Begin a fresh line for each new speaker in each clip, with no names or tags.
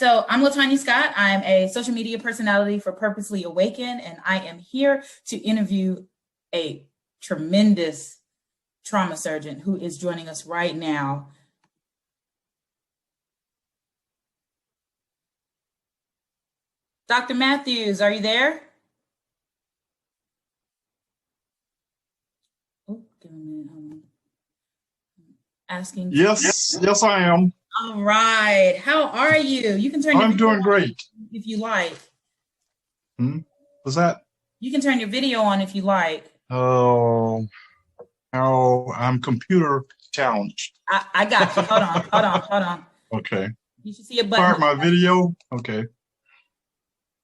So I'm Latanya Scott. I'm a social media personality for Purposely Awaken, and I am here to interview a tremendous trauma surgeon who is joining us right now. Dr. Matthews, are you there? Oh, give me a minute. Asking.
Yes, I am.
All right. How are you? You can turn.
I'm doing great.
If you like.
What's that?
You can turn your video on if you like.
Oh, I'm computer challenged.
I got you. Hold on.
Okay.
You should see a button.
Start my video. Okay.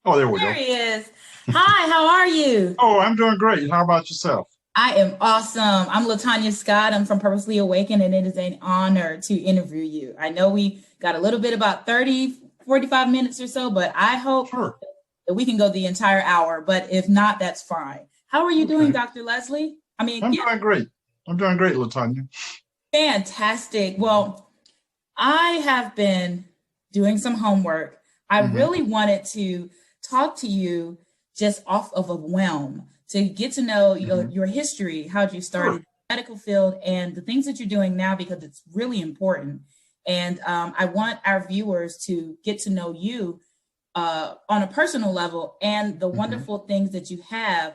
Oh, there we go.
There he is. Hi, how are you?
Oh, I'm doing great. How about yourself?
I am awesome. I'm Latanya Scott. I'm from Purposely Awaken, and it is an honor to interview you. I know we got a little bit about 45 minutes or so, but I hope that we can go the entire hour. But if not, that's fine. How are you doing, Dr. Leslie?
I'm doing great. I'm doing great, Latanya.
Fantastic. Well, I have been doing some homework. I really wanted to talk to you just off of a whim to get to know your history, how you started in the medical field, and the things that you're doing now, because it's really important. And I want our viewers to get to know you on a personal level and the wonderful things that you have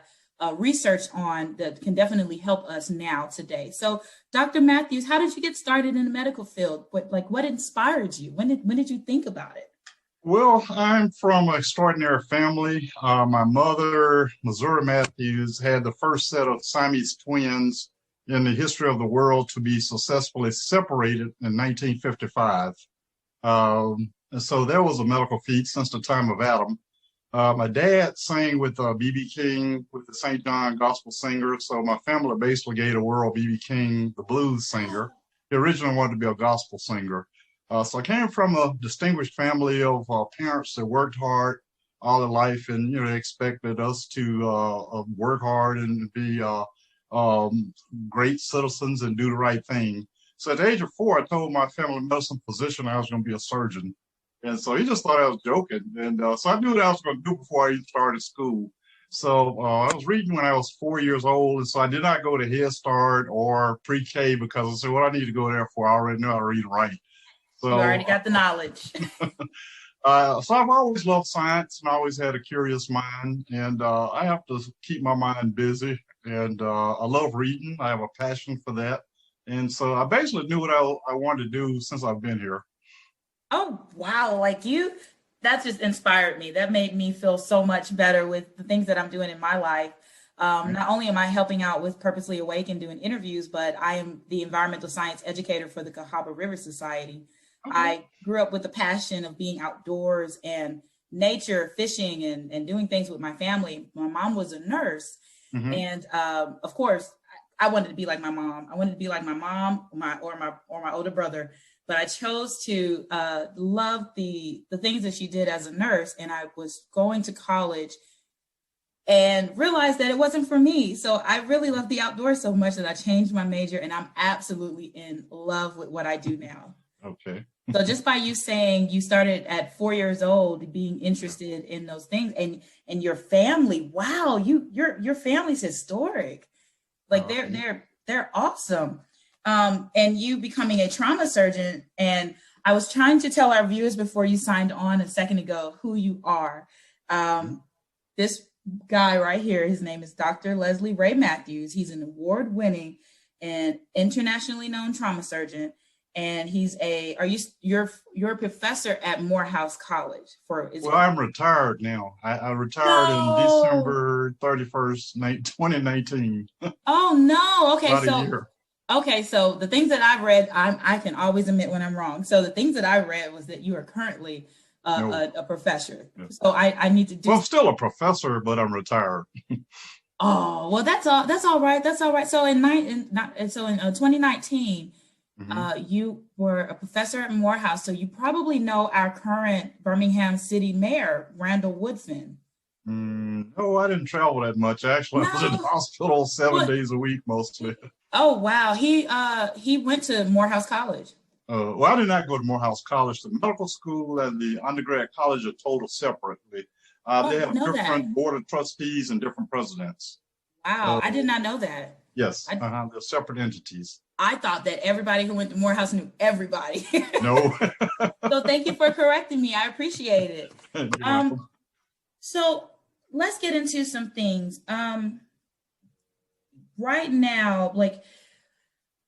researched on that can definitely help us now today. So, Dr. Matthews, how did you get started in the medical field? What inspired you? When did you think about it?
Well, I'm from an extraordinary family. My mother, Missouri Matthews, had the first set of Siamese twins in the history of the world to be successfully separated in 1955. And so that was a medical feat since the time of Adam. My dad sang with B.B. King, with the St. John Gospel Singers. So my family basically gave the world B.B. King, the blues singer. He originally wanted to be a gospel singer. So I came from a distinguished family of parents that worked hard all their life, and they expected us to work hard and be great citizens and do the right thing. So at the age of 4, I told my family medicine physician I was going to be a surgeon, and so he just thought I was joking. And so I knew what I was going to do before I even started school. So I was reading when I was 4 years old, and so I did not go to Head Start or pre-K because I said, what I need to go there for, I already know how to read and write. So,
you already got the knowledge.
So I've always loved science and always had a curious mind, and I have to keep my mind busy, and I love reading. I have a passion for that. And so I basically knew what I wanted to do since I've been here.
Oh, wow. That just inspired me. That made me feel so much better with the things that I'm doing in my life. Not only am I helping out with Purposely Awaken doing interviews, but I am the environmental science educator for the Cahaba River Society. I grew up with the passion of being outdoors and nature, fishing, and doing things with my family. My mom was a nurse. And of course, I wanted to be like my mom. I wanted to be like my mom or my older brother. But I chose to love the things that she did as a nurse. And I was going to college and realized that it wasn't for me. So I really love the outdoors so much that I changed my major, and I'm absolutely in love with what I do now.
Okay.
So just by you saying you started at 4 years old being interested in those things, and your family, wow, your family's historic. Like they're awesome. And you becoming a trauma surgeon. And I was trying to tell our viewers before you signed on a second ago who you are. This guy right here, his name is Dr. Leslie Ray Matthews. He's an award-winning and internationally known trauma surgeon. And you're a professor at Morehouse College for Israel.
Well, I'm retired now. I retired in December 31st, 2019.
Oh no. Okay.
About a year.
Okay, so the things that I've read, I can always admit when I'm wrong. So the things that I read was that you are currently a professor. No. So I need to do.
Well, I'm still a professor, but I'm retired.
Oh, well, that's all right. That's all right. So in 2019, you were a professor at Morehouse. So you probably know our current Birmingham City Mayor, Randall Woodfin.
No, I didn't travel that much. Actually, I was in the hospital 7 days a week mostly.
Oh, wow. He went to Morehouse College.
Well, I did not go to Morehouse College. The medical school and the undergrad college are total separately.
Oh, I
They
didn't
have
know that.
different board of trustees and different presidents.
Wow, I did
So
not know that.
yes,
I
they're separate entities.
I thought that everybody who went to Morehouse knew everybody.
No,
So thank you for correcting me. I appreciate it.
you're
Um,
welcome.
so let's get into some things. Right now, like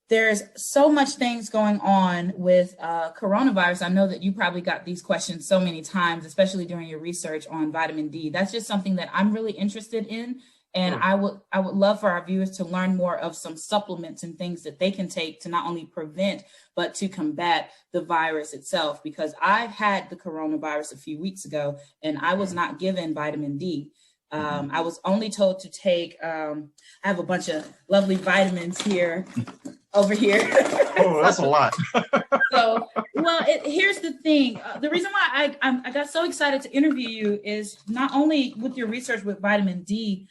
there's so much things going on with coronavirus. I know that you probably got these questions so many times, especially during your research on vitamin D. That's just something that I'm really interested in. And
Sure.
I would love for our viewers to learn more of some supplements and things that they can take to not only prevent, but to combat the virus itself. Because I've had the coronavirus a few weeks ago and I was not given vitamin D. I was only told to take, I have a bunch of lovely vitamins here, over here.
Oh, that's a lot.
So, well, here's the thing. The reason why I got so excited to interview you is not only with your research with vitamin D,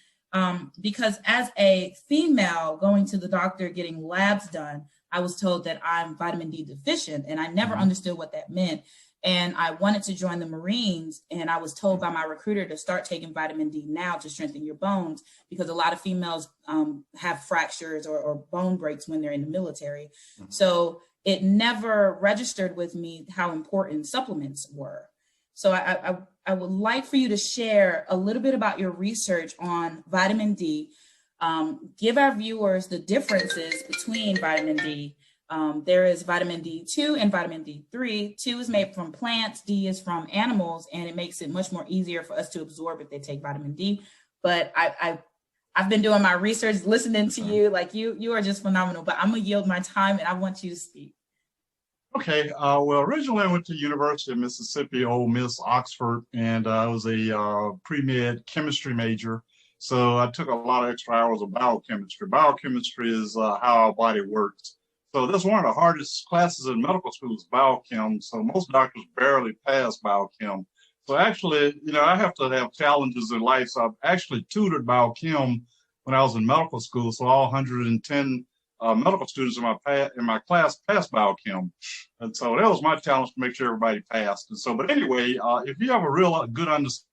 because as a female going to the doctor getting labs done, I was told that I'm vitamin D deficient, and I never understood what that meant. And I wanted to join the Marines, and I was told by my recruiter to start taking vitamin D now to strengthen your bones, because a lot of females have fractures or bone breaks when they're in the military. So it never registered with me how important supplements were. So I would like for you to share a little bit about your research on vitamin D. Give our viewers the differences between vitamin D. There is vitamin D2 and vitamin D3. 2 is made from plants, D is from animals, and it makes it much more easier for us to absorb if they take vitamin D. But I've been doing my research, listening to you, like you are just phenomenal. But I'm gonna yield my time and I want you to speak.
Okay, well, originally I went to University of Mississippi, Ole Miss, Oxford, and I was a pre-med chemistry major. So I took a lot of extra hours of biochemistry. Biochemistry is how our body works. So this is one of the hardest classes in medical school is biochem. So most doctors barely pass biochem. So actually, I have to have challenges in life. So I've actually tutored biochem when I was in medical school. So all 110 medical students in my class passed biochem, and so that was my challenge to make sure everybody passed. And so, but anyway, if you have a real good
Oh,
understanding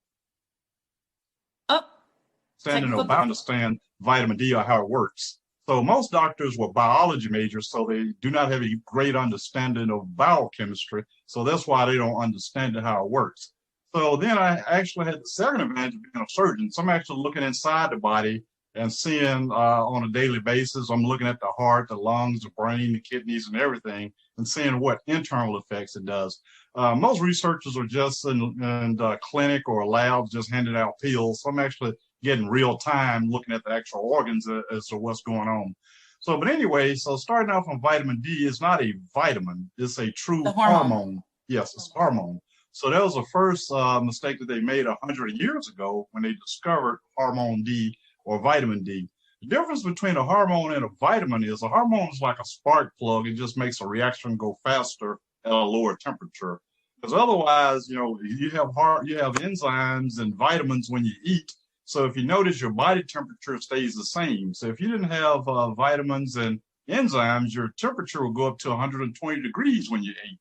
technical
of understand vitamin D or how it works. So most doctors were biology majors, so they do not have a great understanding of biochemistry. So that's why they don't understand how it works. So then I actually had the second advantage of being a surgeon. So I'm actually looking inside the body and seeing on a daily basis. I'm looking at the heart, the lungs, the brain, the kidneys, and everything, and seeing what internal effects it does. Most researchers are just in clinic or labs just handing out pills. So I'm actually getting real time looking at the actual organs as to what's going on. So, but anyway, so starting off on vitamin D is not a vitamin, it's a true
the hormone.
hormone. Yes, it's hormone. So that was the first mistake that they made 100 years ago when they discovered hormone D or vitamin D. The difference between a hormone and a vitamin is a hormone is like a spark plug. It just makes a reaction go faster at a lower temperature. Because otherwise, you have enzymes and vitamins when you eat. So if you notice, your body temperature stays the same. So if you didn't have vitamins and enzymes, your temperature will go up to 120 degrees when you eat.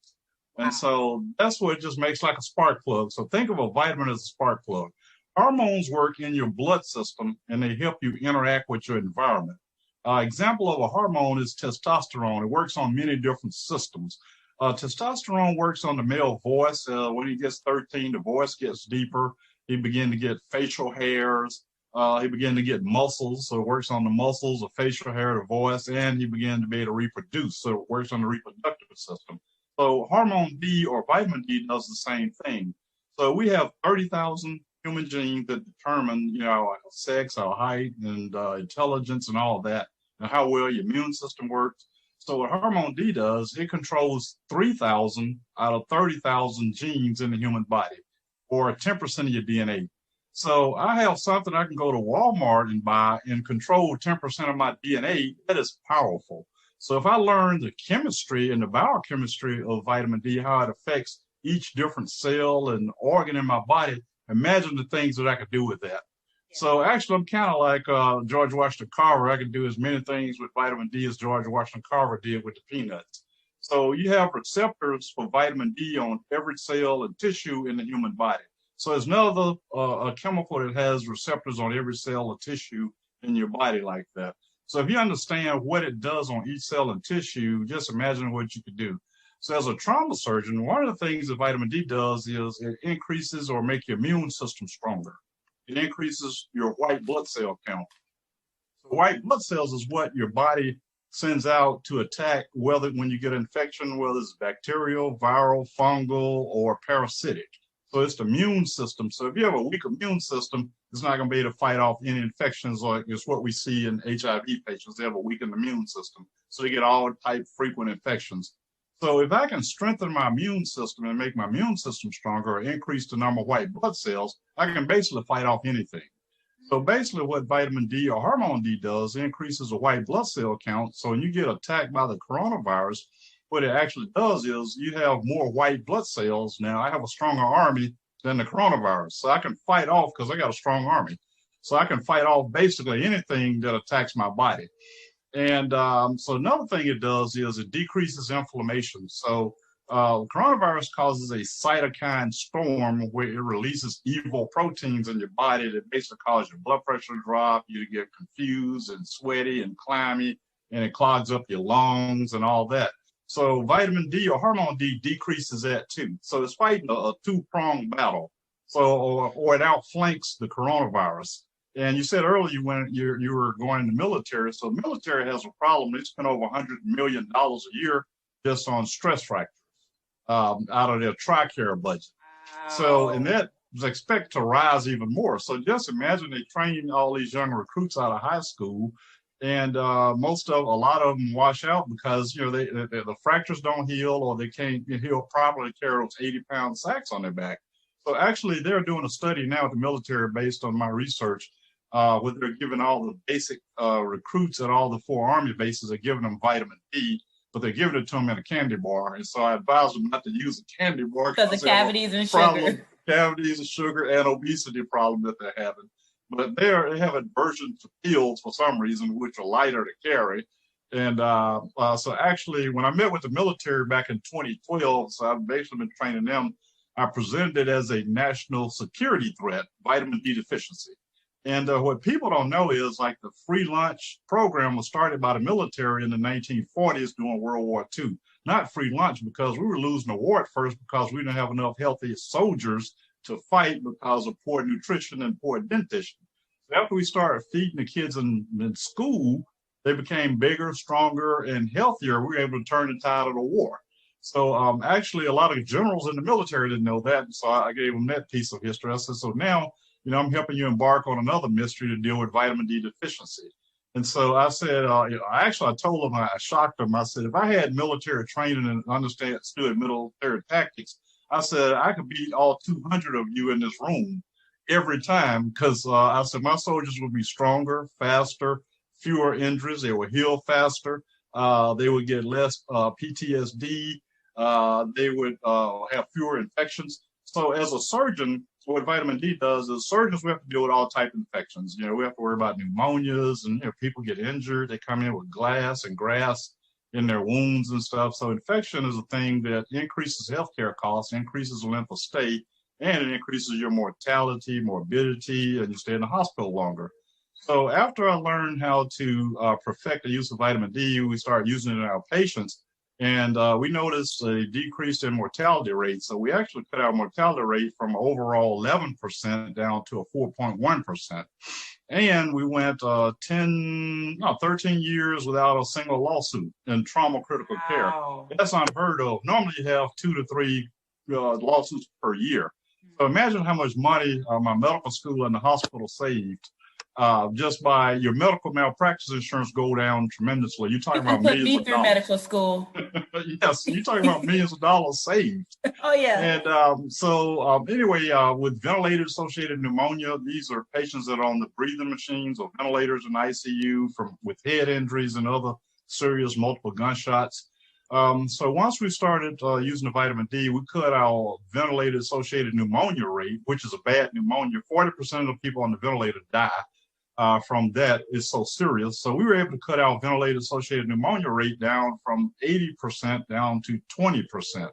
And so that's what it just makes like a spark plug. So think of a vitamin as a spark plug. Hormones work in your blood system and they help you interact with your environment. Example of a hormone is testosterone. It works on many different systems. Testosterone works on the male voice. When he gets 13, the voice gets deeper. He begins to get facial hairs. He begins to get muscles. So it works on the muscles, the facial hair, the voice, and he begins to be able to reproduce. So it works on the reproductive system. So hormone D or vitamin D does the same thing. So we have 30,000 human genes that determine, our sex, our height, and intelligence, and all of that, and how well your immune system works. So what hormone D does, it controls 3,000 out of 30,000 genes in the human body, or 10% of your DNA. So I have something I can go to Walmart and buy and control 10% of my DNA. That is powerful. So if I learn the chemistry and the biochemistry of vitamin D, how it affects each different cell and organ in my body, imagine the things that I could do with that. Yeah. So actually, I'm kind of like George Washington Carver. I can do as many things with vitamin D as George Washington Carver did with the peanuts. So you have receptors for vitamin D on every cell and tissue in the human body. So there's another a chemical that has receptors on every cell or tissue in your body like that. So if you understand what it does on each cell and tissue, just imagine what you could do. So as a trauma surgeon, one of the things that vitamin D does is it increases or make your immune system stronger. It increases your white blood cell count. So white blood cells is what your body sends out to attack whether when you get an infection, whether it's bacterial, viral, fungal, or parasitic. So it's the immune system. So if you have a weak immune system, it's not going to be able to fight off any infections like it's what we see in HIV patients. They have a weakened immune system. So they get all type frequent infections. So if I can strengthen my immune system and make my immune system stronger or increase the number of white blood cells, I can basically fight off anything. So basically what vitamin D or hormone D does, it increases the white blood cell count. So when you get attacked by the coronavirus, what it actually does is you have more white blood cells. Now I have a stronger army than the coronavirus. So I can fight off because I got a strong army. So I can fight off basically anything that attacks my body. And so another thing it does is it decreases inflammation. So coronavirus causes a cytokine storm where it releases evil proteins in your body that basically cause your blood pressure to drop, you to get confused and sweaty and clammy, and it clogs up your lungs and all that. So vitamin D or hormone D decreases that too. So it's fighting a two-pronged battle. So or it outflanks the coronavirus. And you said earlier when you were going in the military, so the military has a problem. They spend over $100 million a year just on stress fractures out of their TRICARE budget.
Wow.
So, and that is expected to rise even more. So just imagine they train all these young recruits out of high school, and a lot of them wash out because the fractures don't heal or they can't heal properly, carry those 80-pound sacks on their back. So actually, they're doing a study now at the military based on my research. Where they're giving all the basic recruits at all the 4 Army bases, they're giving them vitamin D, but they're giving it to them in a candy bar. And so I advise them not to use a candy bar
because of cavities and sugar.
Cavities and sugar and obesity problem that they're having. But they have a version to pills for some reason, which are lighter to carry. And so actually, when I met with the military back in 2012, so I've basically been training them, I presented it as a national security threat, vitamin D deficiency. And what people don't know is like the free lunch program was started by the military in the 1940s during World War II. Not free lunch because we were losing the war at first because we didn't have enough healthy soldiers to fight because of poor nutrition and poor dentition. So after we started feeding the kids in school, they became bigger, stronger, and healthier. We were able to turn the tide of the war. So actually, a lot of generals in the military didn't know that. So I gave them that piece of history. I said, so now, I'm helping you embark on another mystery to deal with vitamin D deficiency. And so I said, I told them, I shocked them. I said, if I had military training and understood military tactics, I said, I could beat all 200 of you in this room every time because I said, my soldiers would be stronger, faster, fewer injuries. They would heal faster. They would get less PTSD. They would have fewer infections. So as a surgeon, what vitamin D does is surgeons, we have to deal with all type of infections. We have to worry about pneumonias and people get injured. They come in with glass and grass in their wounds and stuff. So infection is a thing that increases healthcare costs, increases the length of stay, and it increases your mortality, morbidity, and you stay in the hospital longer. So after I learned how to perfect the use of vitamin D, we started using it in our patients. And we noticed a decrease in mortality rate. So we actually cut our mortality rate from overall 11% down to a 4.1%. And we went 13 years without a single lawsuit in trauma critical care. That's unheard of. Normally you have 2 to 3 lawsuits per year. So imagine how much money my medical school and the hospital saved. Just by your medical malpractice insurance go down tremendously. You're talking about millions of dollars.
Medical school.
Yes, you're talking about millions of dollars saved.
Oh yeah.
And anyway, with ventilator-associated pneumonia, these are patients that are on the breathing machines or ventilators in ICU with head injuries and other serious multiple gunshots. So once we started using the vitamin D, we cut our ventilator-associated pneumonia rate, which is a bad pneumonia. 40% of the people on the ventilator die. from that is so serious. So we were able to cut our ventilator-associated pneumonia rate down from 80% down to 20%.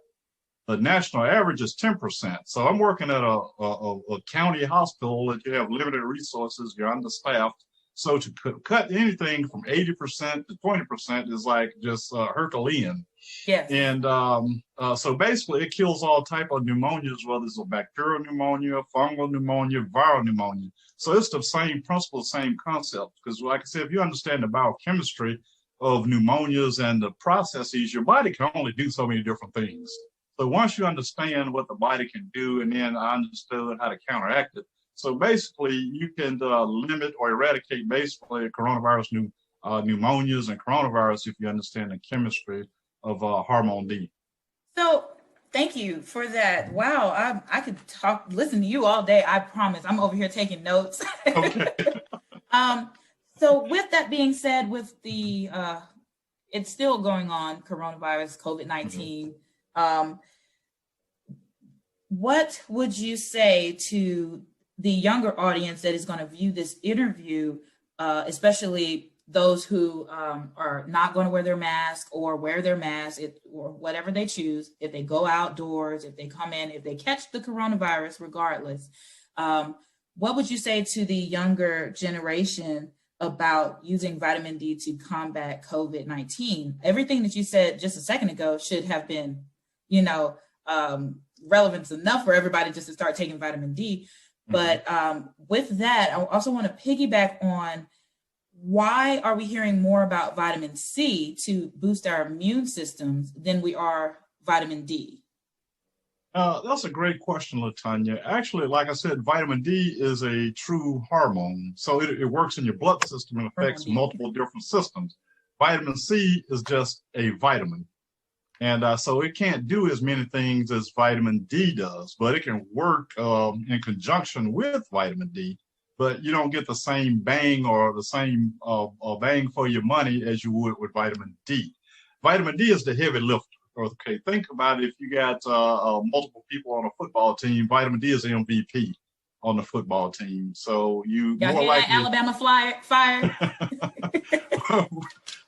The national average is 10%. So I'm working at a county hospital that you have limited resources, you're understaffed. So to cut anything from 80% to 20% is like just Herculean.
Yes.
And so basically it kills all type of pneumonias, whether it's a bacterial pneumonia, fungal pneumonia, viral pneumonia. So it's the same principle, same concept. Because like I said, if you understand the biochemistry of pneumonias and the processes, your body can only do so many different things. So once you understand what the body can do, and then I understood how to counteract it. So basically you can limit or eradicate basically coronavirus pneumonias and coronavirus if you understand the chemistry of hormone D.
So thank you for that. Wow, I could listen to you all day. I promise. I'm over here taking notes.
Okay.
So with that being said, with the it's still going on, coronavirus, COVID-19. What would you say to the younger audience that is going to view this interview, especially those who are not going to wear their mask or wear their mask or whatever they choose, if they go outdoors, if they come in, if they catch the coronavirus, regardless, what would you say to the younger generation about using vitamin D to combat COVID-19? Everything that you said just a second ago should have been, relevance enough for everybody just to start taking vitamin D. But with that, I also want to piggyback on, why are we hearing more about vitamin C to boost our immune systems than we are vitamin D?
That's a great question, Latanya. Actually, like I said, vitamin D is a true hormone. So it works in your blood system and affects multiple different systems. Vitamin C is just a vitamin. And so it can't do as many things as vitamin D does, but it can work in conjunction with vitamin D. But you don't get the same bang or the same bang for your money as you would with vitamin D. Vitamin D is the heavy lifter. Okay, think about it. If you got multiple people on a football team, vitamin D is the MVP on the football team. So you
more likely Alabama fire.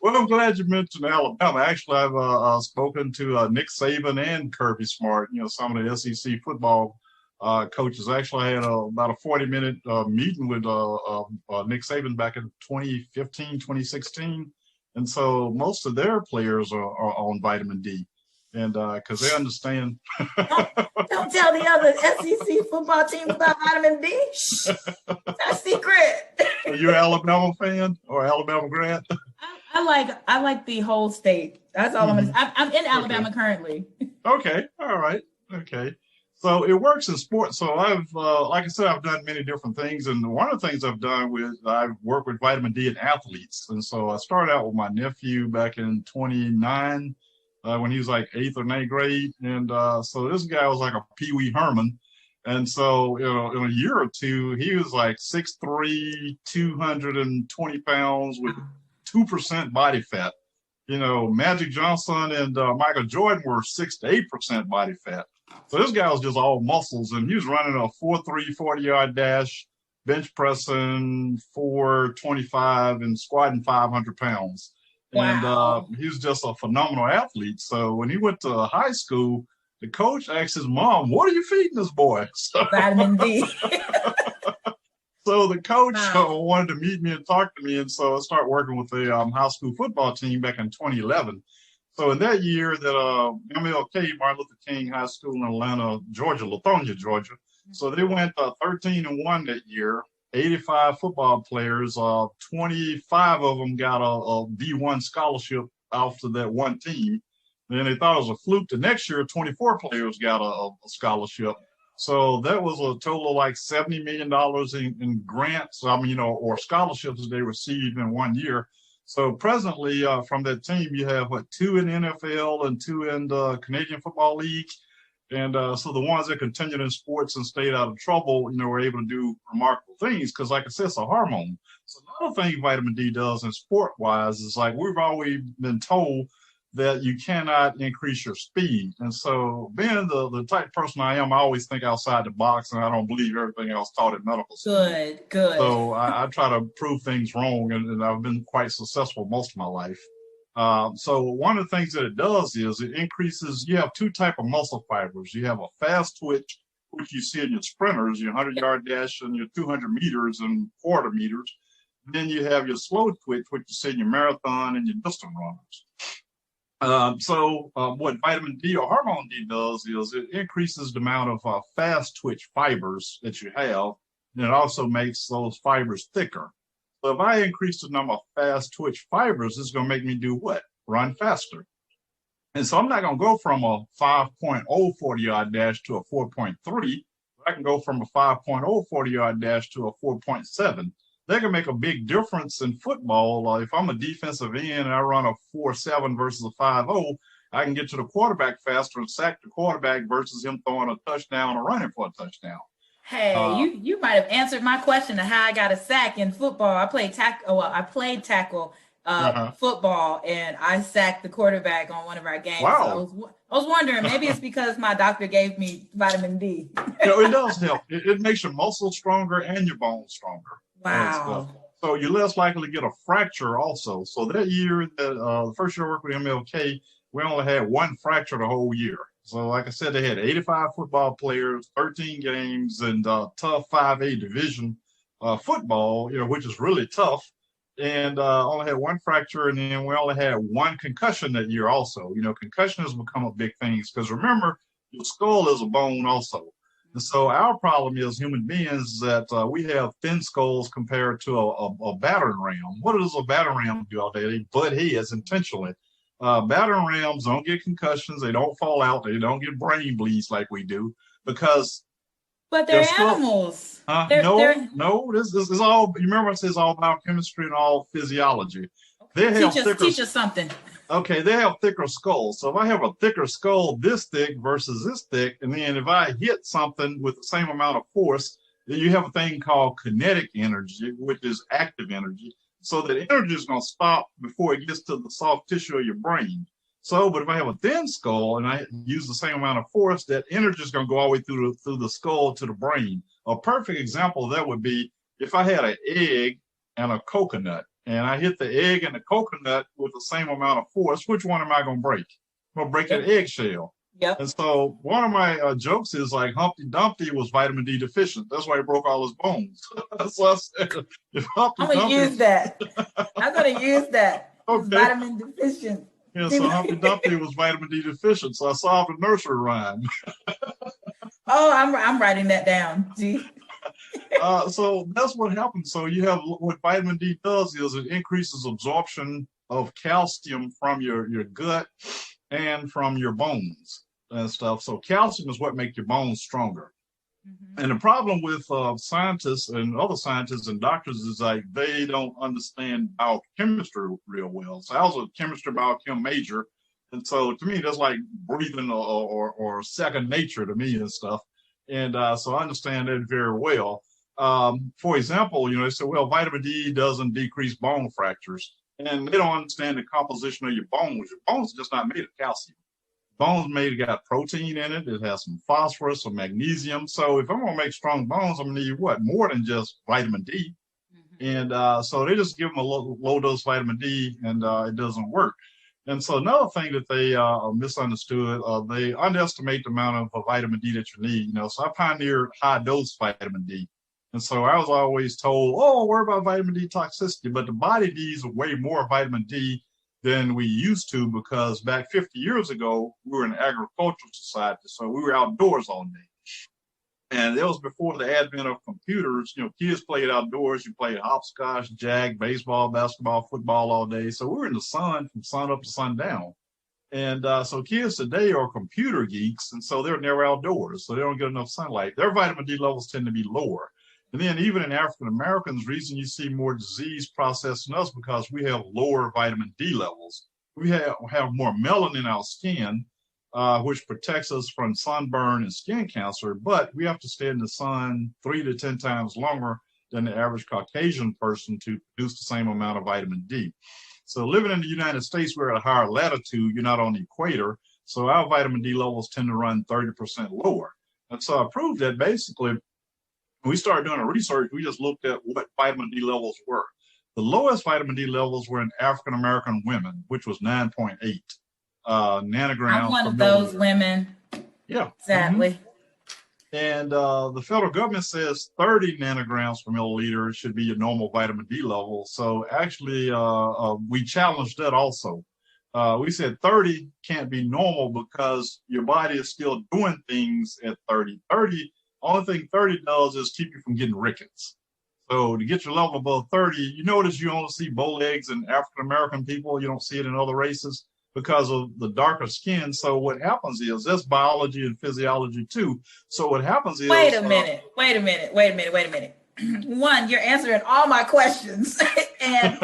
Well, I'm glad you mentioned Alabama. Actually, I've spoken to Nick Saban and Kirby Smart. Some of the SEC football coaches. Actually, I had about a 40-minute meeting with Nick Saban back in 2015, 2016. And so most of their players are on vitamin D. And because they understand.
Don't tell the other SEC football teams about vitamin D. That's a secret.
Are you an Alabama fan or Alabama grad?
I like the whole state. That's all I'm going to say. I'm in Alabama currently.
Okay. All right. Okay. So it works in sports. So I've, like I said, I've done many different things. And one of the things I've done I've worked with vitamin D in athletes. And so I started out with my nephew back in 29 when he was like 8th or 9th grade. And so this guy was like a Pee Wee Herman. And so, in a year or two, he was like 6'3", 220 pounds with 2% body fat. Magic Johnson and Michael Jordan were 6 to 8% body fat. So this guy was just all muscles, and he was running a 4.3 40-yard dash, bench pressing 425, and squatting 500 pounds.
Wow.
And he was just a phenomenal athlete. So when he went to high school, the coach asked his mom, "What are you feeding this boy?"
Vitamin D.
So the coach wanted to meet me and talk to me, and so I started working with the high school football team back in 2011. So in that year that MLK, Martin Luther King High School in Atlanta, Georgia, Latanya, Georgia. So they went 13-1 that year. 85 football players, 25 of them got a D1 scholarship after that one team. And they thought it was a fluke. The next year, 24 players got a scholarship. So that was a total of like $70 million in grants, or scholarships that they received in 1 year. So presently, from that team, you have 2 in the NFL and 2 in the Canadian Football League. And so the ones that continued in sports and stayed out of trouble, were able to do remarkable things because, like I said, it's a hormone. So another thing vitamin D does in sport-wise is like we've always been told that you cannot increase your speed. And so being the type of person I am, I always think outside the box, and I don't believe everything else taught in medical school.
Good.
So I try to prove things wrong, and I've been quite successful most of my life. So one of the things that it does is it increases, you have two type of muscle fibers. You have a fast twitch, which you see in your sprinters, your 100-yard dash and your 200 meters and quarter meters. Then you have your slow twitch, which you see in your marathon and your distance runners. What vitamin D or hormone D does is it increases the amount of fast twitch fibers that you have, and it also makes those fibers thicker. So if I increase the number of fast twitch fibers, it's going to make me do what? Run faster. And so I'm not going to go from a 5.0 40-yard dash to a 4.3. I can go from a 5.0 40-yard dash to a 4.7. They can make a big difference in football. If I'm a defensive end and I run a 4.7 versus a 5.0, I can get to the quarterback faster and sack the quarterback versus him throwing a touchdown or running for a touchdown.
Hey, you might have answered my question of how I got a sack in football. I played tackle football, and I sacked the quarterback on one of our games.
Wow.
So I was wondering, maybe it's because my doctor gave me vitamin D.
It does help. It makes your muscles stronger and your bones stronger.
Wow.
So you're less likely to get a fracture also. So that year, the first year I worked with MLK, we only had one fracture the whole year. So like I said, they had 85 football players, 13 games, and tough 5A division football, which is really tough. And only had one fracture, and then we only had one concussion that year also. Concussion has become a big thing because remember, your skull is a bone also. And so our problem is human beings that we have thin skulls compared to a battering ram. What does a battering ram do all day? They butt heads intentionally. Battering rams don't get concussions. They don't fall out. They don't get brain bleeds like we do because.
But they're animals.
No. This is all. You remember I said it's all biochemistry and all physiology. They have
teach us something.
Okay, they have thicker skulls. So if I have a thicker skull this thick versus this thick, and then if I hit something with the same amount of force, then you have a thing called kinetic energy, which is active energy. So that energy is going to stop before it gets to the soft tissue of your brain. But if I have a thin skull and I use the same amount of force, that energy is going to go all the way through the skull to the brain. A perfect example of that would be if I had an egg and a coconut, and I hit the egg and the coconut with the same amount of force, which one am I going to break? I'm going to break that eggshell.
Yep.
And so one of my jokes is like Humpty Dumpty was vitamin D deficient. That's why he broke all his bones. So I said, if Humpty
I'm going to use that. I'm going to use that.
Okay.
Vitamin deficient.
Yeah, so Humpty Dumpty was vitamin D deficient. So I solved a nursery rhyme.
Oh, I'm writing that down. Gee.
So that's what happens. So you have what vitamin D does is it increases absorption of calcium from your gut and from your bones and stuff. So calcium is what makes your bones stronger. Mm-hmm. And the problem with scientists and other scientists and doctors is like they don't understand biochemistry real well. So I was a chemistry biochem major. And so to me, that's like breathing or second nature to me and stuff. And so I understand that very well. For example, they say, well, vitamin D doesn't decrease bone fractures. And they don't understand the composition of your bones. Your bones are just not made of calcium. Bones got protein in it. It has some phosphorus, some magnesium. So if I'm going to make strong bones, I'm going to need what? More than just vitamin D. Mm-hmm. And so they just give them a low dose vitamin D and it doesn't work. And so another thing that they misunderstood, they underestimate the amount of vitamin D that you need. So I pioneered high dose vitamin D. And so I was always told, worry about vitamin D toxicity, but the body needs way more vitamin D than we used to because back 50 years ago, we were an agricultural society. So we were outdoors all day. And that was before the advent of computers. Kids played outdoors. You played hopscotch, jack, baseball, basketball, football all day. So we were in the sun from sun up to sundown. And so kids today are computer geeks. And so they're never outdoors. So they don't get enough sunlight. Their vitamin D levels tend to be lower. And then even in African Americans, reason you see more disease processed in us because we have lower vitamin D levels. We have more melanin in our skin, which protects us from sunburn and skin cancer, but we have to stay in the sun 3 to 10 times longer than the average Caucasian person to produce the same amount of vitamin D. So living in the United States, we're at a higher latitude. You're not on the equator. So our vitamin D levels tend to run 30% lower. And so I proved that basically when we started doing the research, we just looked at what vitamin D levels were. The lowest vitamin D levels were in African American women, which was 9.8 nanograms.
I'm one
per
of those
milliliter.
women.
Yeah.
Sadly.
And the federal government says 30 nanograms per milliliter should be your normal vitamin D level. So actually, we challenged that also. We said 30 can't be normal because your body is still doing things at 30. 30, only thing 30 does is keep you from getting rickets. So to get your level above 30, you notice you only see bow legs in African American people. You don't see it in other races because of the darker skin. So what happens is that's biology and physiology too. So what happens is
wait a minute. One, you're answering all my questions. And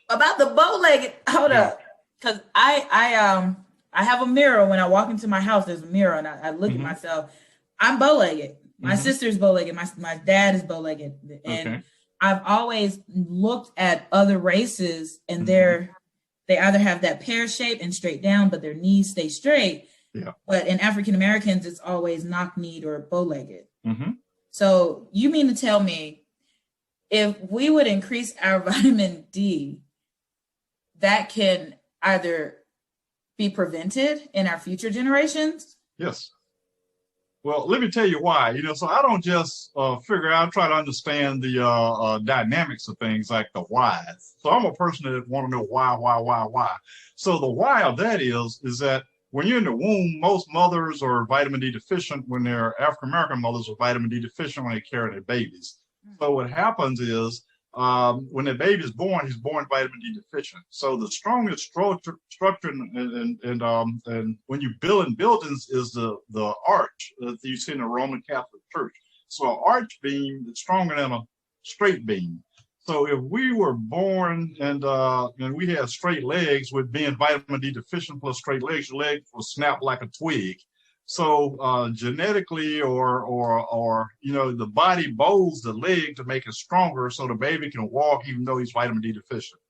about the bow-legged, hold up. Because I have a mirror when I walk into my house. There's a mirror and I look at myself. I'm bow-legged. My sister's bow-legged. My dad is bow-legged. And I've always looked at other races and they either have that pear shape and straight down, but their knees stay straight.
Yeah.
But in African Americans, it's always knock-kneed or bow-legged. So you mean to tell me if we would increase our vitamin D, that can either be prevented in our future generations?
Yes. Well, let me tell you why. So I don't just figure out, try to understand the dynamics of things like the whys. So I'm a person that want to know why. So the why of that is that when you're in the womb, most mothers are vitamin D deficient when they're African American mothers are vitamin D deficient when they carry their babies. So what happens is when the baby is born, he's born vitamin D deficient. So the strongest structure and when you build in buildings is the arch that you see in the Roman Catholic Church. So an arch beam is stronger than a straight beam. So if we were born and we had straight legs with being vitamin D deficient plus straight legs, your leg will snap like a twig. So genetically or the body bows the leg to make it stronger so the baby can walk even though he's vitamin D deficient.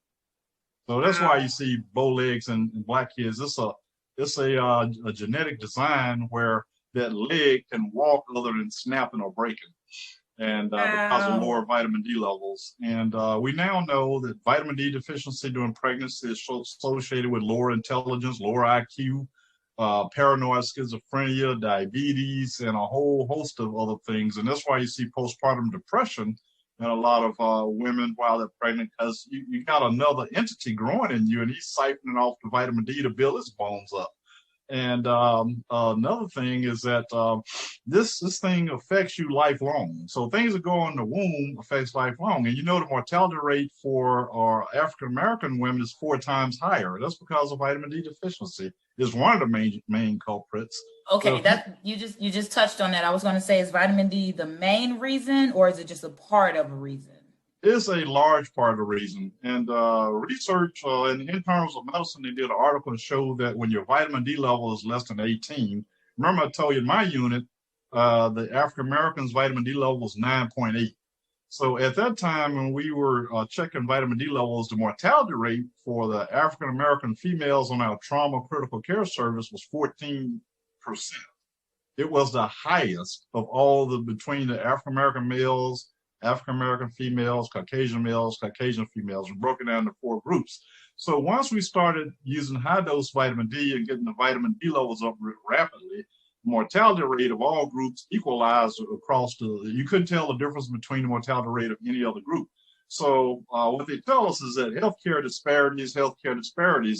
So that's why you see bow legs in black kids. It's a genetic design where that leg can walk other than snapping or breaking. And because of lower vitamin D levels. And we now know that vitamin D deficiency during pregnancy is associated with lower intelligence, lower IQ, paranoid schizophrenia, diabetes, and a whole host of other things. And that's why you see postpartum depression in a lot of women while they're pregnant, because you got another entity growing in you and he's siphoning off the vitamin D to build his bones up. And another thing is that this thing affects you lifelong. So things that go on in the womb affects lifelong. And the mortality rate for our African-American women is 4 times higher. That's because of vitamin D deficiency is one of the main culprits.
Okay, you just touched on that. I was going to say, is vitamin D the main reason or is it just a part of a reason?
Is a large part of the reason. And research in terms of medicine, they did an article and showed that when your vitamin D level is less than 18, remember I told you in my unit, the African Americans vitamin D level was 9.8. So at that time when we were checking vitamin D levels, the mortality rate for the African American females on our trauma critical care service was 14%. It was the highest of all between the African American males, African American females, Caucasian females, and broken down into 4 groups. So once we started using high dose vitamin D and getting the vitamin D levels up rapidly, the mortality rate of all groups equalized across you couldn't tell the difference between the mortality rate of any other group. So what they tell us is that healthcare disparities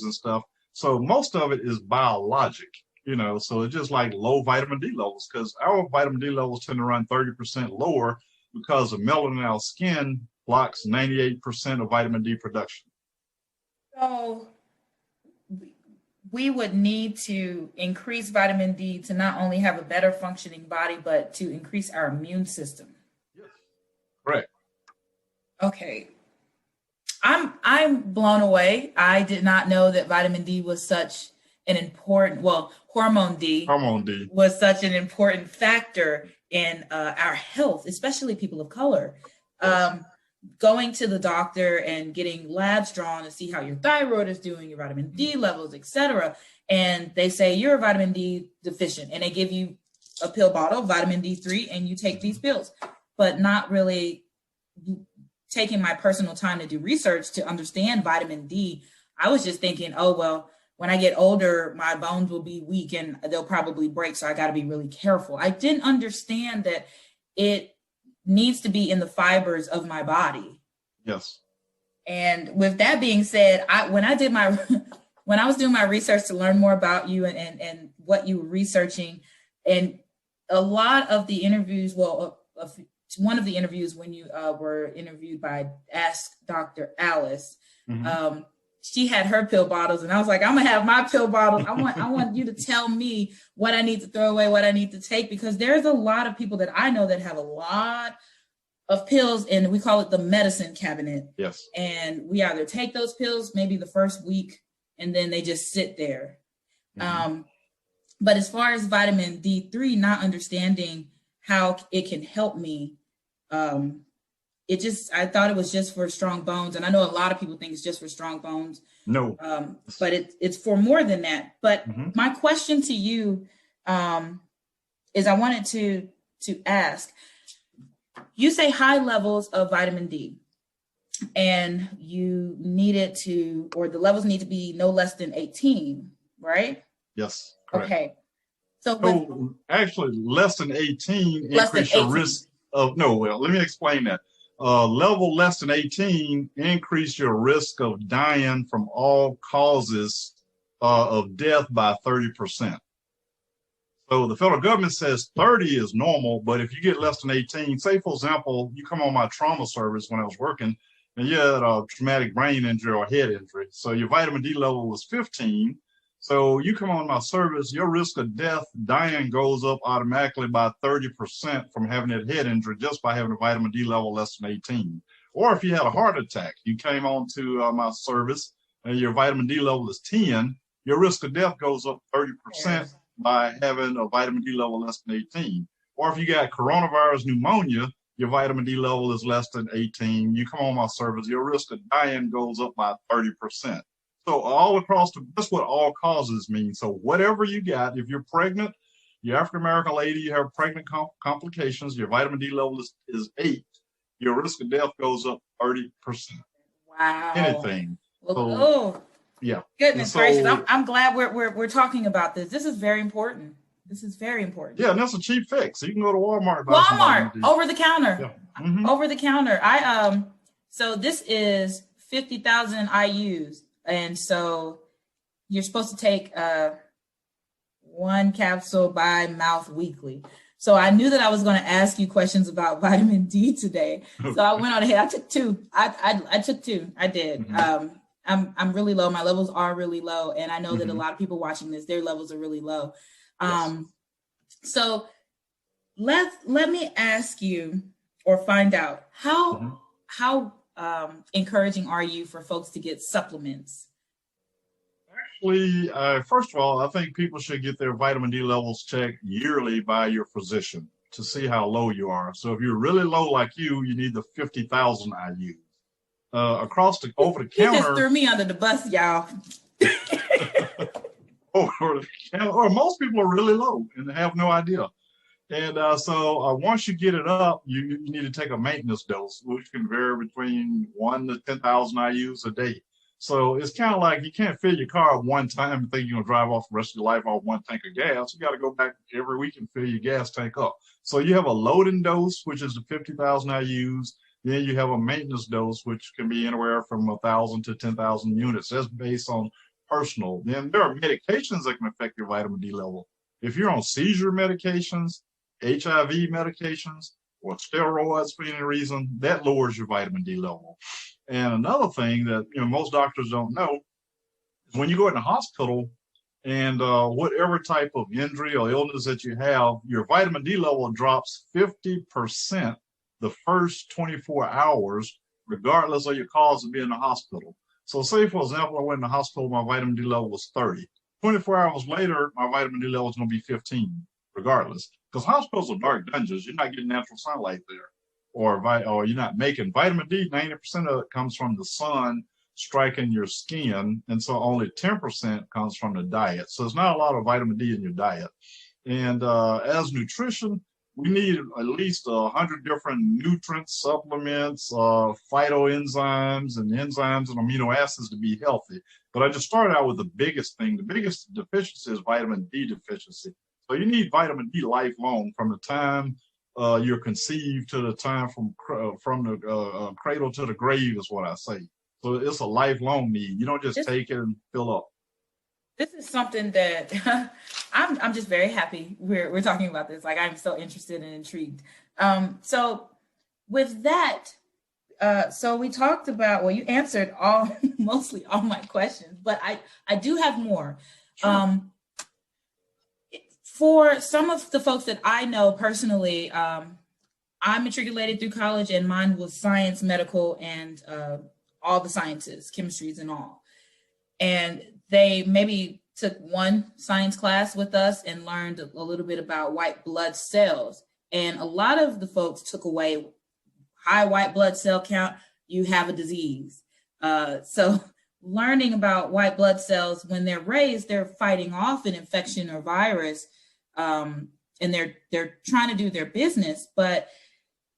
and stuff. So most of it is biologic, so it's just like low vitamin D levels because our vitamin D levels tend to run 30% lower because of melanin in our skin blocks 98% of vitamin D production.
So we would need to increase vitamin D to not only have a better functioning body, but to increase our immune system.
Yes, correct.
Okay. I'm blown away. I did not know that vitamin D was such an important, hormone D was such an important factor in our health, especially people of color. going to the doctor and getting labs drawn to see how your thyroid is doing, your vitamin D levels, etc. And they say you're vitamin D deficient, and they give you a pill bottle, vitamin D3, and you take these pills, but not really taking my personal time to do research to understand vitamin D. I was just thinking, oh, well, when I get older, my bones will be weak and they'll probably break. So I got to be really careful. I didn't understand that it needs to be in the fibers of my body.
Yes.
And with that being said, when I was doing my research to learn more about you and what you were researching, and a lot of the interviews, one of the interviews when you were interviewed by Ask Dr. Alice, she had her pill bottles, and I was like, I'm gonna have my pill bottles. I want you to tell me what I need to throw away, what I need to take, because there's a lot of people that I know that have a lot of pills, and we call it the medicine cabinet.
Yes. And
we either take those pills maybe the first week, and then they just sit there. But as far as vitamin D3, not understanding how it can help me, I thought it was just for strong bones. And I know a lot of people think it's just for strong bones.
No.
But it's for more than that. But my question to you is I wanted to ask, you say high levels of vitamin D, and you need it to, or the levels need to be no less than 18, right?
Yes. Correct.
Okay. So
actually, less than 18 increase your risk of, let me explain that. Level less than 18 increase your risk of dying from all causes of death by 30%. So the federal government says 30 is normal, but if you get less than 18, say, for example, you come on my trauma service when I was working, and you had a traumatic brain injury or head injury. So your vitamin D level was 15. So you come on my service, your risk of dying goes up automatically by 30% from having that head injury just by having a vitamin D level less than 18. Or if you had a heart attack, you came on to my service and your vitamin D level is 10, your risk of death goes up 30% by having a vitamin D level less than 18. Or if you got coronavirus pneumonia, your vitamin D level is less than 18. You come on my service, your risk of dying goes up by 30%. So all across that's what all causes mean. So whatever you got, if you're pregnant, you're African-American lady, you have pregnant complications, your vitamin D level is 8, your risk of death goes up 30%.
Wow.
Anything.
Well,
yeah.
Goodness gracious. I'm glad we're talking about this. This is very important. Yeah,
and that's a cheap fix. You can go to Walmart.
Over the counter.
Yeah.
Over the counter. So this is 50,000 IUs. And so you're supposed to take one capsule by mouth weekly. So I knew that I was going to ask you questions about vitamin D today. So I went on ahead. I took 2. I took 2. I did. I'm really low. My levels are really low. And I know that a lot of people watching this, their levels are really low. So let me ask you or find out how encouraging are you for folks to get supplements?
Actually, first of all, I think people should get their vitamin D levels checked yearly by your physician to see how low you are. So if you're really low like you need the 50,000 IU. Over the counter.
You just threw me under the bus, y'all.
Over the counter, or most people are really low and have no idea. And so once you get it up, you need to take a maintenance dose, which can vary between 1 to 10,000 IUs a day. So it's kind of like you can't fill your car up one time and think you're going to drive off the rest of your life off one tank of gas. You got to go back every week and fill your gas tank up. So you have a loading dose, which is the 50,000 IUs. Then you have a maintenance dose, which can be anywhere from 1,000 to 10,000 units. That's based on personal. Then there are medications that can affect your vitamin D level. If you're on seizure medications, HIV medications, or steroids for any reason, that lowers your vitamin D level. And another thing that most doctors don't know is when you go in the hospital and whatever type of injury or illness that you have, your vitamin D level drops 50% the first 24 hours, regardless of your cause of being in the hospital. So say, for example, I went in the hospital, my vitamin D level was 30. 24 hours later, my vitamin D level is going to be 15, regardless. Because hospitals are dark dungeons. You're not getting natural sunlight there. or you're not making vitamin D. 90% of it comes from the sun striking your skin, and so only 10% comes from the diet. So it's not a lot of vitamin D in your diet. And as nutrition, we need at least 100 different nutrients, supplements, phytoenzymes, and enzymes and amino acids to be healthy. But I just started out with the biggest thing. The biggest deficiency is vitamin D deficiency. So you need vitamin D lifelong, from the time you're conceived to the time from the cradle to the grave, is what I say. So it's a lifelong need. You don't just take it and fill up.
This is something that I'm just very happy we're talking about this. Like, I'm so interested and intrigued. So with that, so we talked about, well, you answered mostly all my questions, but I do have more. Sure. For some of the folks that I know personally, I'm matriculated through college, and mine was science, medical, and all the sciences, chemistries and all. And they maybe took one science class with us and learned a little bit about white blood cells. And a lot of the folks took away high white blood cell count, you have a disease. So learning about white blood cells, when they're raised, they're fighting off an infection or virus, and they're trying to do their business. But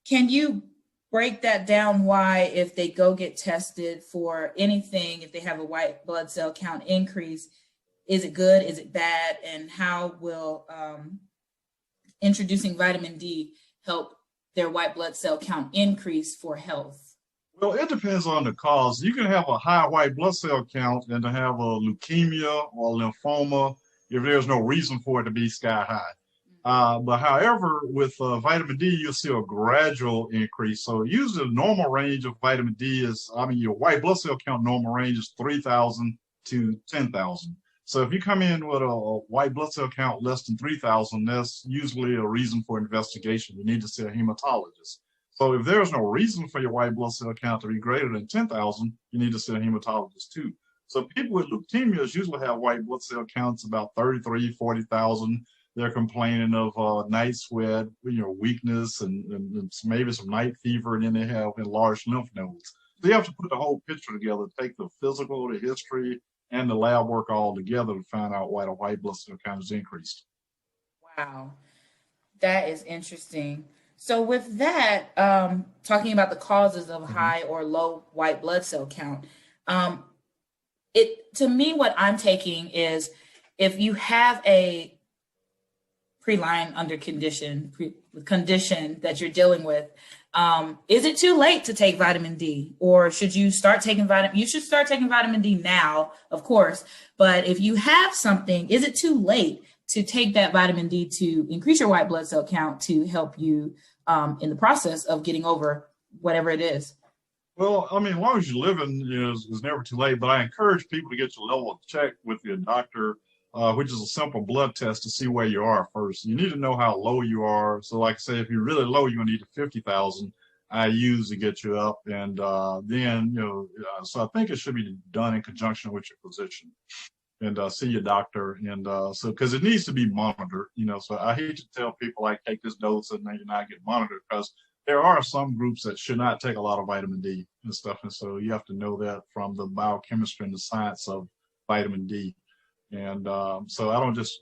can you break that down? Why, if they go get tested for anything, if they have a white blood cell count increase, is it good? Is it bad? And how will introducing vitamin D help their white blood cell count increase for health?
Well, it depends on the cause. You can have a high white blood cell count and to have a leukemia or lymphoma if there's no reason for it to be sky high. But however, with vitamin D, you'll see a gradual increase. So usually the normal range of vitamin D is, your white blood cell count normal range is 3,000 to 10,000. So if you come in with a white blood cell count less than 3,000, that's usually a reason for investigation. You need to see a hematologist. So if there's no reason for your white blood cell count to be greater than 10,000, you need to see a hematologist too. So people with leukemias usually have white blood cell counts about 33, 40,000. They're complaining of night sweat, weakness, and maybe some night fever, and then they have enlarged lymph nodes. So you have to put the whole picture together, take the physical, the history, and the lab work all together to find out why the white blood cell count is increased. Wow,
that is interesting. So with that, talking about the causes of high or low white blood cell count, to me, what I'm taking is, if you have a pre-line under condition that you're dealing with, is it too late to take vitamin D, or should you start taking you should start taking vitamin D now, of course, but if you have something, is it too late to take that vitamin D to increase your white blood cell count to help you in the process of getting over whatever it is?
Well, as long as you're living, it's never too late, but I encourage people to get your level checked with your doctor, which is a simple blood test to see where you are first. You need to know how low you are. So like I say, if you're really low, you're gonna need 50,000 IUs to get you up. And then, so I think it should be done in conjunction with your physician, and see your doctor. And so, because it needs to be monitored, so I hate to tell people, like, take this dose and then you're not getting monitored, because there are some groups that should not take a lot of vitamin D and stuff. And so you have to know that from the biochemistry and the science of vitamin D. And so I don't just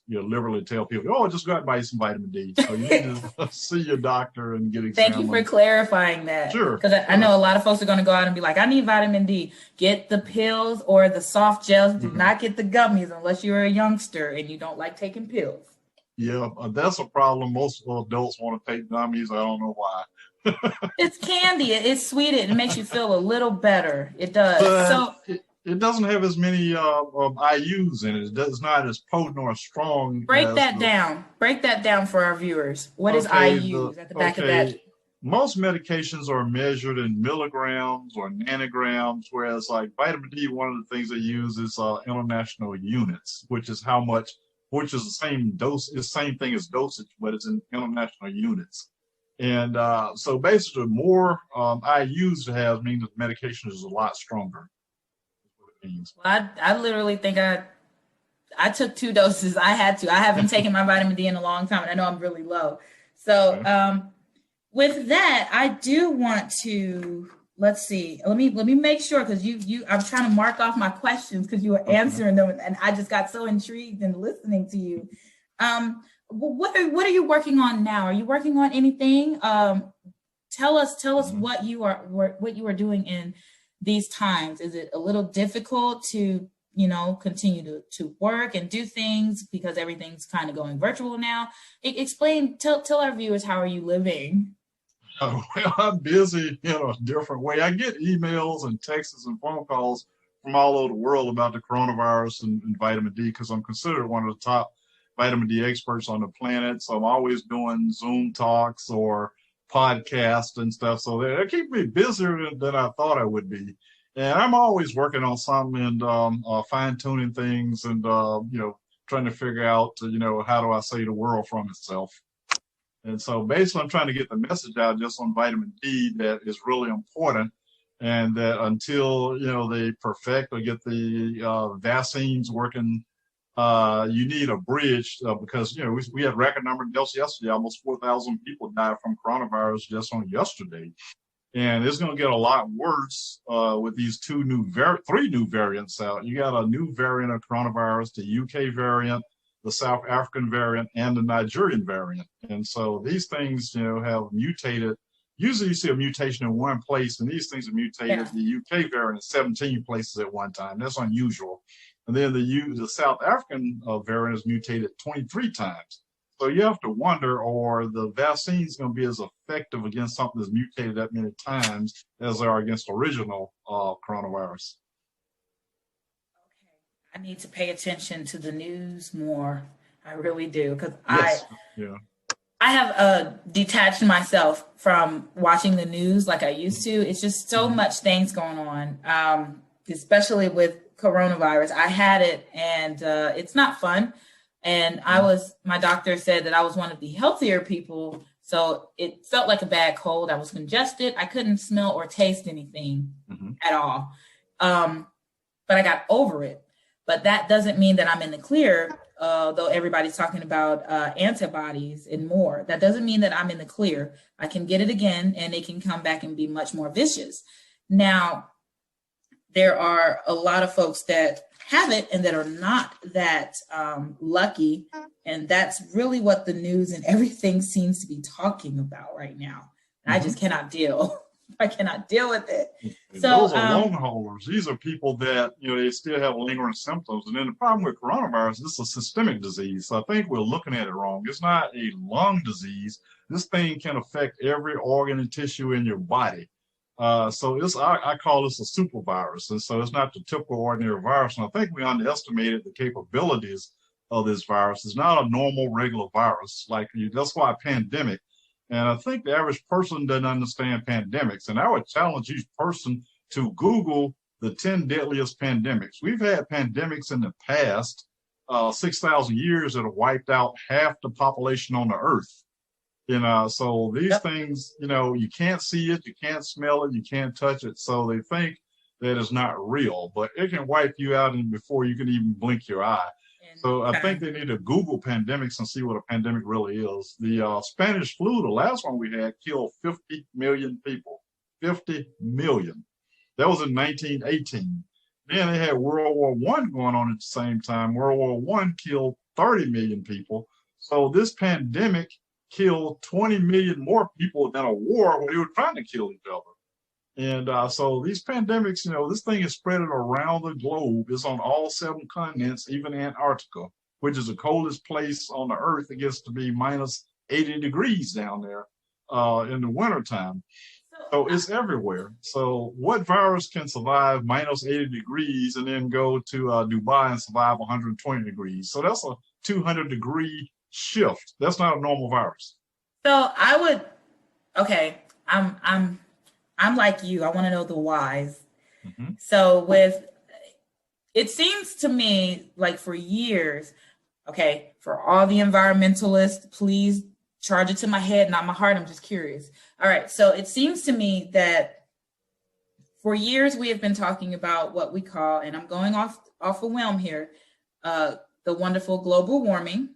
liberally tell people, oh, just go out and buy some vitamin D. So you need to see your doctor and get examined.
Thank you for clarifying that.
Sure.
Because I know a lot of folks are going to go out and be like, I need vitamin D. Get the pills or the soft gels. Do not get the gummies unless you're a youngster and you don't like taking pills.
Yeah, that's a problem. Most adults want to take gummies. I don't know why.
It's candy. It's sweet. It makes you feel a little better. It does.
It doesn't have as many IUs in it. It's not as potent or strong.
Break that down. Break that down for our viewers. What is IUs at the back of that?
Most medications are measured in milligrams or nanograms, whereas like vitamin D, one of the things they use is international units, which is the same dose, the same thing as dosage, but it's in international units. And so basically, more IUs it has means that the medication is a lot stronger.
Well, I literally think I took 2 doses. I had to. I haven't taken my vitamin D in a long time, and I know I'm really low. So with that, I do want to, let's see. Let me make sure, because I'm trying to mark off my questions because you were answering them, and I just got so intrigued in listening to you. What are you working on now? Are you working on anything? Tell us what you are doing in these times. Is it a little difficult to continue to work and do things because everything's kind of going virtual now? Tell our viewers, how are you living?
Well, I'm busy in a different way. I get emails and texts and phone calls from all over the world about the coronavirus and vitamin D, because I'm considered one of the top vitamin D experts on the planet. So I'm always doing Zoom talks or podcasts and stuff. So they keep me busier than I thought I would be. And I'm always working on something and fine tuning things and, trying to figure out, how do I save the world from itself? And so basically, I'm trying to get the message out just on vitamin D that is really important, and that until, they perfect or get the vaccines working, you need a bridge because, we had record number just yesterday, almost 4,000 people died from coronavirus just on yesterday. And it's going to get a lot worse with these three new variants out. You got a new variant of coronavirus, the UK variant, the South African variant, and the Nigerian variant. And so these things, have mutated. Usually you see a mutation in one place, and these things have mutated. Yeah. The UK variant in 17 places at one time. That's unusual. And then the South African variant is mutated 23 times. So you have to wonder, are the vaccines going to be as effective against something that's mutated that many times as they are against original coronavirus?
I need to pay attention to the news more. I really do, because I have detached myself from watching the news like I used to. It's just so much things going on, especially with coronavirus. I had it, and it's not fun. And my doctor said that I was one of the healthier people. So it felt like a bad cold. I was congested. I couldn't smell or taste anything at all. But I got over it. But that doesn't mean that I'm in the clear, though everybody's talking about antibodies and more. That doesn't mean that I'm in the clear. I can get it again, and it can come back and be much more vicious. Now, there are a lot of folks that have it and that are not that lucky. And that's really what the news and everything seems to be talking about right now. And I just cannot deal. I cannot deal with it.
And so those are long haulers. These are people that, they still have lingering symptoms. And then the problem with coronavirus, this is a systemic disease. So I think we're looking at it wrong. It's not a lung disease. This thing can affect every organ and tissue in your body. So I call this a super virus. And so it's not the typical ordinary virus. And I think we underestimated the capabilities of this virus. It's not a normal, regular virus. That's why a pandemic. And I think the average person doesn't understand pandemics. And I would challenge each person to Google the 10 deadliest pandemics. We've had pandemics in the past, 6,000 years, that have wiped out half the population on the earth. So these things, you can't see it, you can't smell it, you can't touch it. So they think that it's not real, but it can wipe you out before you can even blink your eye. So I think they need to Google pandemics and see what a pandemic really is. The Spanish flu, the last one we had, killed 50 million people. 50 million. That was in 1918. Then they had World War I going on at the same time. World War I killed 30 million people. So this pandemic killed 20 million more people than a war when they were trying to kill each other. And so these pandemics, this thing is spread around the globe. It's on all 7 continents, even Antarctica, which is the coldest place on the earth. It gets to be minus 80 degrees down there in the wintertime. So it's everywhere. So what virus can survive minus 80 degrees and then go to Dubai and survive 120 degrees? So that's a 200-degree shift. That's not a normal virus.
So I'm like you. I want to know the whys. So it seems to me like for years, for all the environmentalists, please charge it to my head, not my heart. I'm just curious. All right. So it seems to me that for years we have been talking about what we call, and I'm going off a whim here, the wonderful global warming,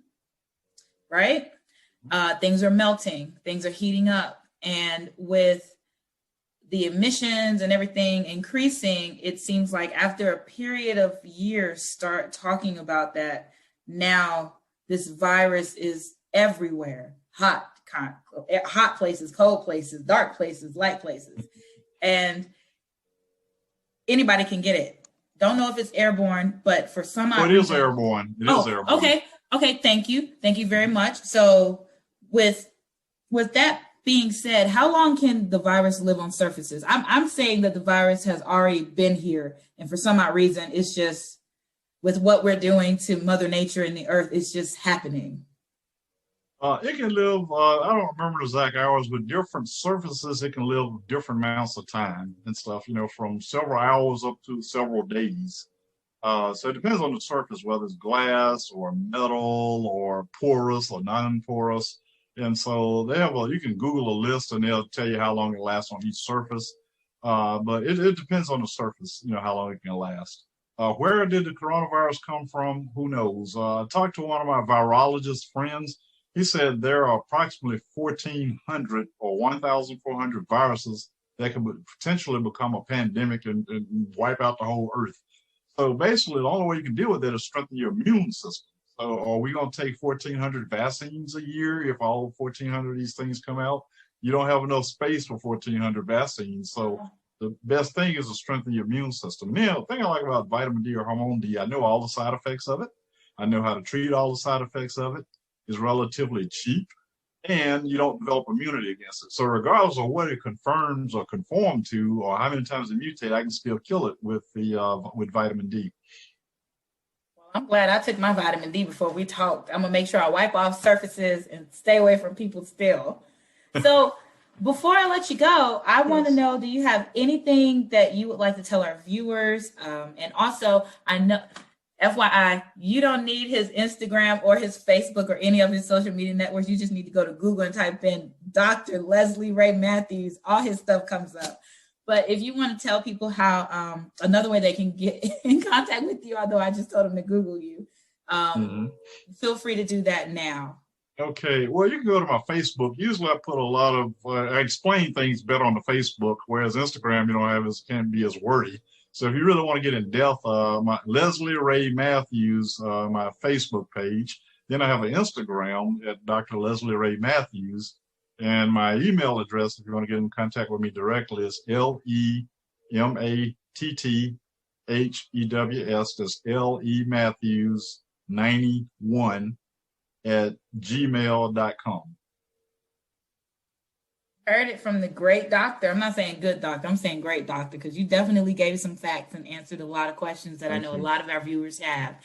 right? Things are melting, things are heating up. And with the emissions and everything increasing, it seems like after a period of years start talking about that, now this virus is everywhere. Hot places, cold places, dark places, light places. And anybody can get it. Don't know if it's airborne, but for some
odd reason. It is airborne. It is airborne.
Okay. Thank you. Thank you very much. So with that being said, how long can the virus live on surfaces? I'm saying that the virus has already been here, and for some odd reason, it's just with what we're doing to Mother Nature and the earth, it's just happening.
It can live, I don't remember the exact hours, but different surfaces, it can live different amounts of time and stuff, from several hours up to several days. So it depends on the surface, whether it's glass or metal or porous or non-porous. And so you can Google a list and they'll tell you how long it lasts on each surface. But it depends on the surface, how long it can last. Where did the coronavirus come from? Who knows? I talked to one of my virologist friends. He said there are approximately 1,400 or 1,400 viruses that can potentially become a pandemic and wipe out the whole earth. So basically, the only way you can deal with it is strengthen your immune system. So are we going to take 1,400 vaccines a year if all 1,400 of these things come out? You don't have enough space for 1,400 vaccines. So the best thing is to strengthen your immune system. Now, the thing I like about vitamin D or hormone D, I know all the side effects of it. I know how to treat all the side effects of it. It's relatively cheap, and you don't develop immunity against it. So regardless of what it confirms or conform to, or how many times it mutates, I can still kill it with vitamin D.
Well, I'm glad I took my vitamin D before we talked. I'm gonna make sure I wipe off surfaces and stay away from people still. So before I let you go, I want to know, do you have anything that you would like to tell our viewers? And also, I know, FYI, you don't need his Instagram or his Facebook or any of his social media networks. You just need to go to Google and type in Dr. Leslie Ray Matthews. All his stuff comes up. But if you want to tell people how another way they can get in contact with you, although I just told them to Google you, feel free to do that now.
Okay, well, you can go to my Facebook. Usually I put a lot of, I explain things better on the Facebook, whereas Instagram, can't be as wordy. So if you really want to get in depth, my Leslie Ray Matthews, my Facebook page. Then I have an Instagram at Dr. Leslie Ray Matthews. And my email address, if you want to get in contact with me directly, is LEMATTHEWS. That's LE Matthews 91 at gmail.com.
Heard it from the great doctor. I'm not saying good doctor. I'm saying great doctor, because you definitely gave some facts and answered a lot of questions that I know a lot of our viewers have.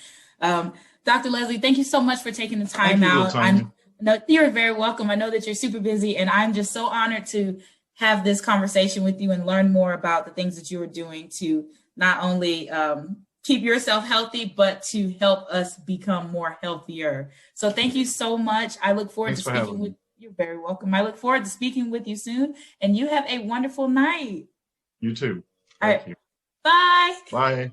Dr. Leslie, thank you so much for taking the time out. No, you're very welcome. I know that you're super busy, and I'm just so honored to have this conversation with you and learn more about the things that you are doing to not only keep yourself healthy, but to help us become more healthier. So thank you so much. I look forward to speaking with you. You're very welcome. I look forward to speaking with you soon, and you have a wonderful night.
You too.
Thank you. Bye.
Bye.